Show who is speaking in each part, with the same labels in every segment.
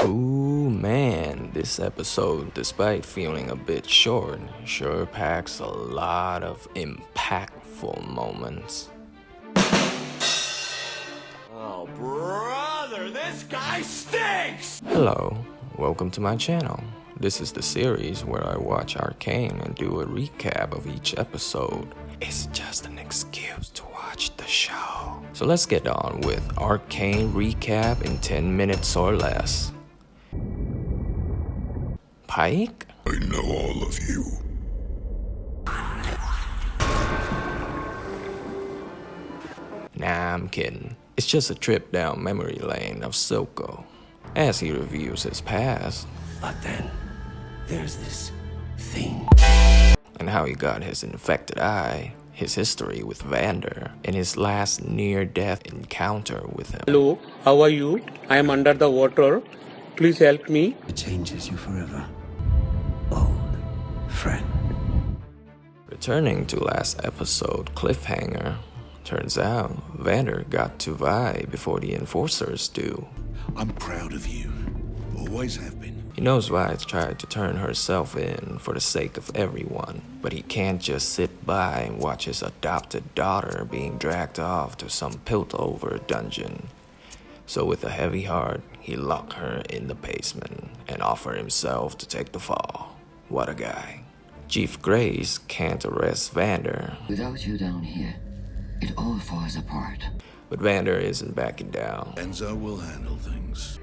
Speaker 1: Ooh man, this episode, despite feeling a bit short, sure packs a lot of impactful moments.
Speaker 2: Oh, brother, this guy stinks!
Speaker 1: Hello, welcome to my channel. This is the series where I watch Arcane and do a recap of each episode. It's just an excuse to watch the show. So let's get on with Arcane recap in 10 minutes or less. Pike?
Speaker 3: I know all of you.
Speaker 1: Nah, I'm kidding. It's just a trip down memory lane of Silco as he reviews his past.
Speaker 2: But then, there's this thing.
Speaker 1: And how he got his infected eye, his history with Vander, and his last near-death encounter with him.
Speaker 4: Hello, how are you? I am under the water. Please help me.
Speaker 2: It changes you forever. Old friend.
Speaker 1: Returning to last episode cliffhanger, turns out Vander got to Vi before the enforcers do.
Speaker 3: I'm proud of you. Always have been.
Speaker 1: He knows Vi tried to turn herself in for the sake of everyone, but he can't just sit by and watch his adopted daughter being dragged off to some pilt-over dungeon. So with a heavy heart, he locked her in the basement and offered himself to take the fall. What a guy. Chief Grace can't arrest Vander.
Speaker 5: Without you down here, it all falls apart.
Speaker 1: But Vander isn't backing down.
Speaker 3: Enzo will handle things.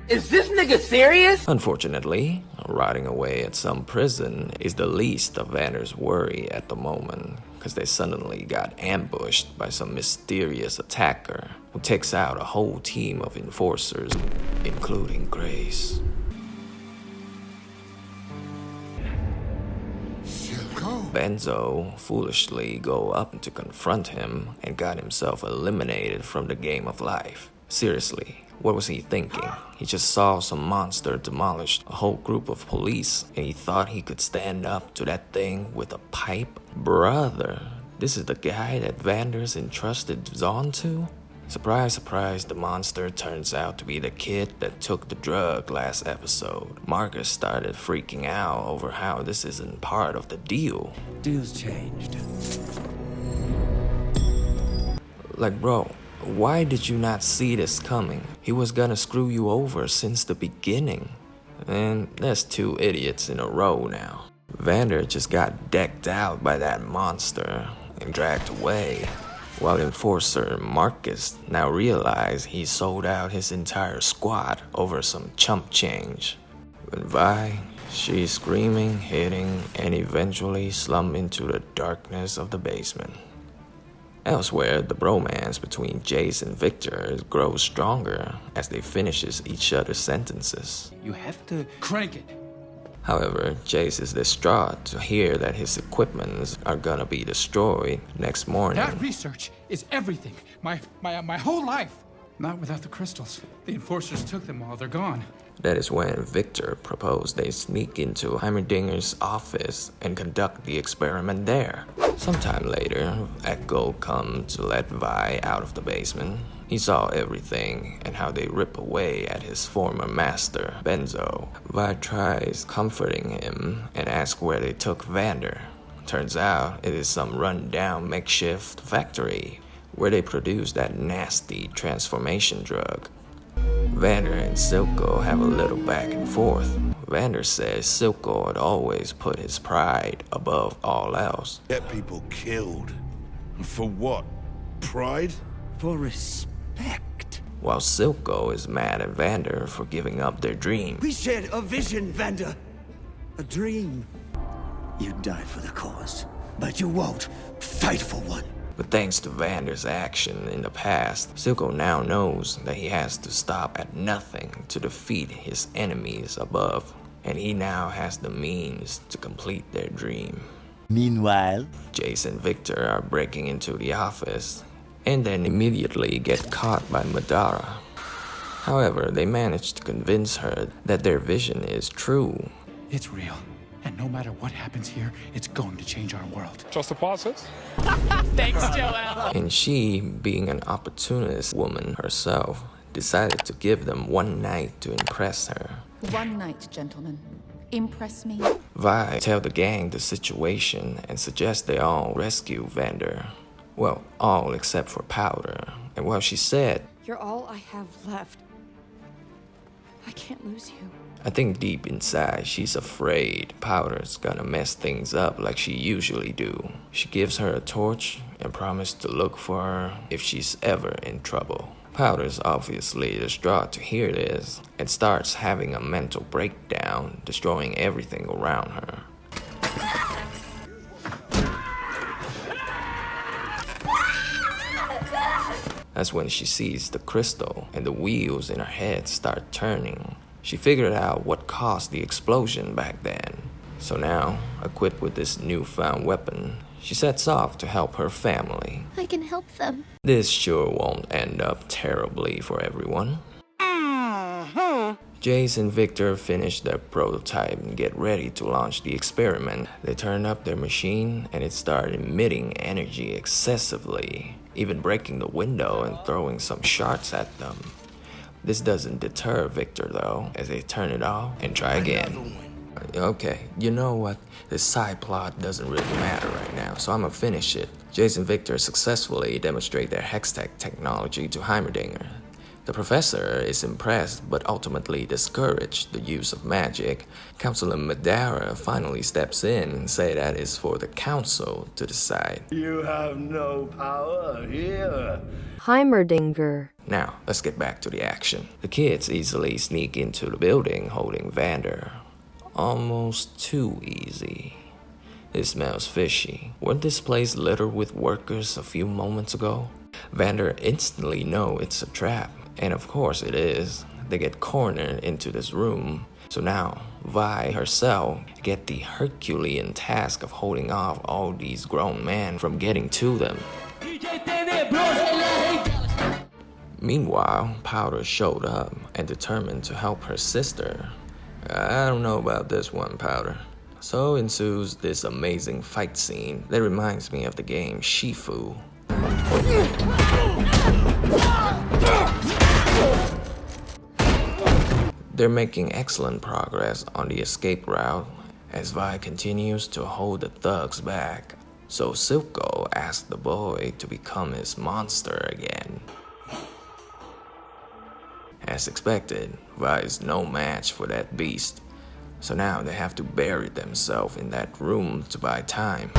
Speaker 6: Is this nigga serious?
Speaker 1: Unfortunately, rotting away at some prison is the least of Vander's worry at the moment, because they suddenly got ambushed by some mysterious attacker who takes out a whole team of enforcers, including Grace. Benzo foolishly go up to confront him and got himself eliminated from the game of life. Seriously, what was he thinking? He just saw some monster demolish a whole group of police and he thought he could stand up to that thing with a pipe? Brother, this is the guy that Vander's entrusted Zon to? Surprise, surprise, the monster turns out to be the kid that took the drug last episode. Marcus started freaking out over how this isn't part of the deal.
Speaker 2: Deal's changed.
Speaker 1: Like, bro, why did you not see this coming? He was gonna screw you over since the beginning. And there's two idiots in a row now. Vander just got decked out by that monster and dragged away, while Enforcer Marcus now realized he sold out his entire squad over some chump change. When Vi, she's screaming, hitting, and eventually slump into the darkness of the basement. Elsewhere, the bromance between Jace and Victor grows stronger as they finishes each other's sentences.
Speaker 2: You have to crank it.
Speaker 1: However, Jace is distraught to hear that his equipments are gonna be destroyed next morning.
Speaker 7: That research is everything. My whole life. Not without the crystals. The enforcers took them all. They're gone.
Speaker 1: That is when Victor proposed they sneak into Heimerdinger's office and conduct the experiment there. Sometime later, Echo comes to let Vi out of the basement. He saw everything and how they rip away at his former master, Benzo. Vi tries comforting him and asks where they took Vander. Turns out it is some run-down makeshift factory where they produce that nasty transformation drug. Vander and Silco have a little back and forth. Vander says Silco had always put his pride above all else.
Speaker 3: Get people killed. For what? Pride?
Speaker 2: For respect.
Speaker 1: While Silco is mad at Vander for giving up their dream.
Speaker 2: We shared a vision, Vander. A dream. You die for the cause, but you won't fight for one.
Speaker 1: But thanks to Vander's action in the past, Silco now knows that he has to stop at nothing to defeat his enemies above, and he now has the means to complete their dream.
Speaker 6: Meanwhile,
Speaker 1: Jace and Victor are breaking into the office, and then immediately get caught by Madara. However, they manage to convince her that their vision is true.
Speaker 7: It's real. And no matter what happens here, it's going to change our world.
Speaker 8: Trust the process?
Speaker 1: And she, being an opportunist woman herself, decided to give them one night to impress her.
Speaker 8: One night, gentlemen. Impress me.
Speaker 1: Vi tell the gang the situation and suggest they all rescue Vander. Well, all except for Powder. And while she said,
Speaker 8: You're all I have left. I can't lose you.
Speaker 1: I think deep inside she's afraid Powder's gonna mess things up like she usually do. She gives her a torch and promises to look for her if she's ever in trouble. Powder's obviously distraught to hear this and starts having a mental breakdown, destroying everything around her. That's when she sees the crystal and the wheels in her head start turning. She figured out what caused the explosion back then. So now, equipped with this newfound weapon, she sets off to help her family.
Speaker 9: I can help them.
Speaker 1: This sure won't end up terribly for everyone. Jace and Victor finish their prototype and get ready to launch the experiment. They turn up their machine and it started emitting energy excessively, even breaking the window and throwing some shards at them. This doesn't deter Victor though, as they turn it off and try again. Okay, you know what? This side plot doesn't really matter right now, so I'm gonna finish it. Jace and Victor successfully demonstrate their Hextech technology to Heimerdinger. The professor is impressed but ultimately discouraged the use of magic. Councilor Madara finally steps in and says that it's for the council to decide.
Speaker 2: You have no power here.
Speaker 9: Heimerdinger.
Speaker 1: Now, let's get back to the action. The kids easily sneak into the building holding Vander. Almost too easy. It smells fishy. Weren't this place littered with workers a few moments ago? Vander instantly knows it's a trap. And of course it is. They get cornered into this room. So now, Vi herself get the Herculean task of holding off all these grown men from getting to them. Meanwhile, Powder showed up and determined to help her sister. I don't know about this one, Powder. So ensues this amazing fight scene that reminds me of the game Shifu. They're making excellent progress on the escape route as Vi continues to hold the thugs back. So Silco asks the boy to become his monster again. As expected, Vi is no match for that beast. So now they have to bury themselves in that room to buy time.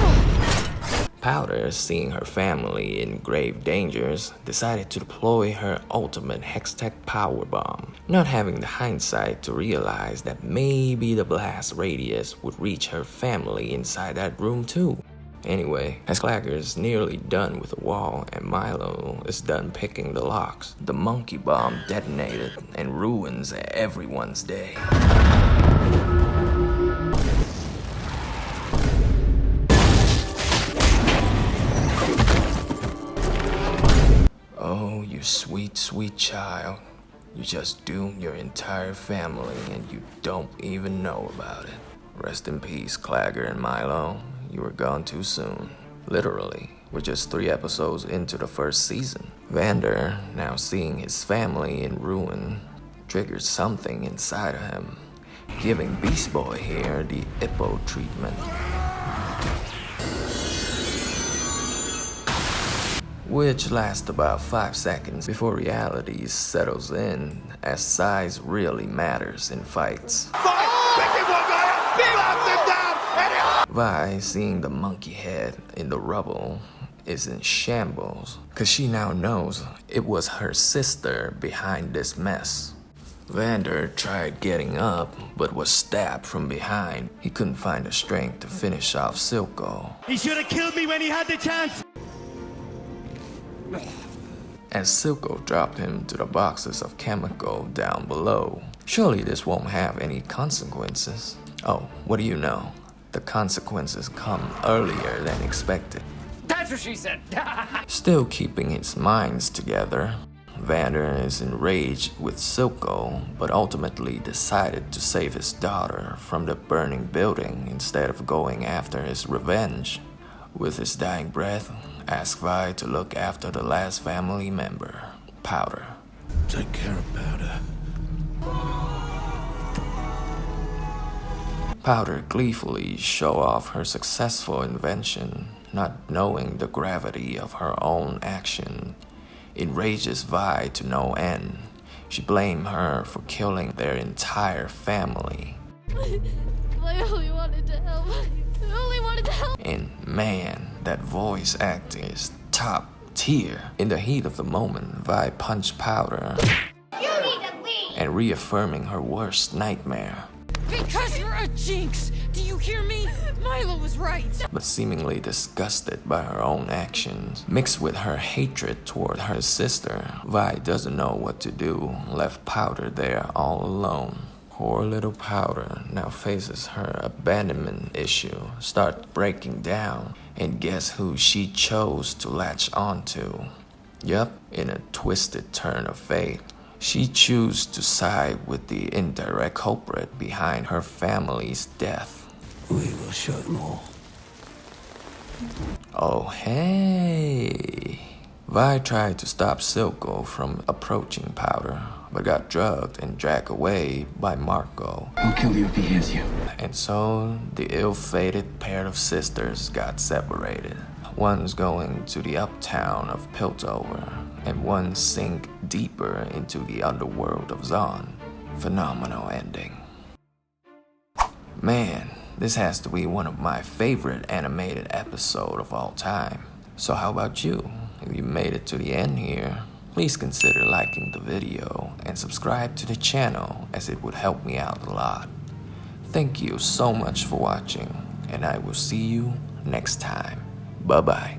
Speaker 1: Powder, seeing her family in grave dangers, decided to deploy her ultimate Hextech power bomb, not having the hindsight to realize that maybe the blast radius would reach her family inside that room too. Anyway, as Clagger's nearly done with the wall and Milo is done picking the locks, the monkey bomb detonated and ruins everyone's day. Oh, you sweet, sweet child. You just doomed your entire family and you don't even know about it. Rest in peace, Clagger and Milo. You were gone too soon. Literally, we're just 3 episodes into the first season. Vander, now seeing his family in ruin, triggers something inside of him, giving Beast Boy here the Hippo treatment. Which lasts about 5 seconds before reality settles in, as size really matters in fights. Vi, seeing the monkey head in the rubble, is in shambles, cause she now knows it was her sister behind this mess. Vander tried getting up, but was stabbed from behind. He couldn't find the strength to finish off Silco.
Speaker 2: He should have killed me when he had the chance.
Speaker 1: As Silco dropped him to the boxes of chemical down below. Surely this won't have any consequences. Oh, what do you know? The consequences come earlier than expected.
Speaker 6: That's what she said.
Speaker 1: Still keeping his minds together, Vander is enraged with Silco, but ultimately decided to save his daughter from the burning building instead of going after his revenge. With his dying breath, asks Vi to look after the last family member, Powder.
Speaker 3: Take care of Powder.
Speaker 1: Powder gleefully show off her successful invention, not knowing the gravity of her own action. Enrages Vi to no end. She blamed her for killing their entire family.
Speaker 9: I only wanted to help. I only wanted to help.
Speaker 1: And man, that voice acting is top tier. In the heat of the moment, Vi punched Powder
Speaker 9: You need to leave.
Speaker 1: and reaffirming her worst nightmare.
Speaker 8: Because you're a jinx! Do you hear me? Milo was right.
Speaker 1: But seemingly disgusted by her own actions, mixed with her hatred toward her sister, Vi doesn't know what to do, left Powder there all alone. Poor little Powder now faces her abandonment issue, starts breaking down, and guess who she chose to latch onto? Yup, in a twisted turn of fate, she chose to side with the indirect culprit behind her family's death.
Speaker 2: We will show them all.
Speaker 1: Oh hey! Vi tried to stop Silco from approaching Powder, but got drugged and dragged away by Marco.
Speaker 6: I'll kill you if he hears you.
Speaker 1: And so, the ill-fated pair of sisters got separated. One's going to the uptown of Piltover, and one sink deeper into the underworld of Zon. Phenomenal ending. Man, this has to be one of my favorite animated episodes of all time. So how about you? If you made it to the end here, please consider liking the video and subscribe to the channel, as it would help me out a lot. Thank you so much for watching, and I will see you next time. Bye-bye.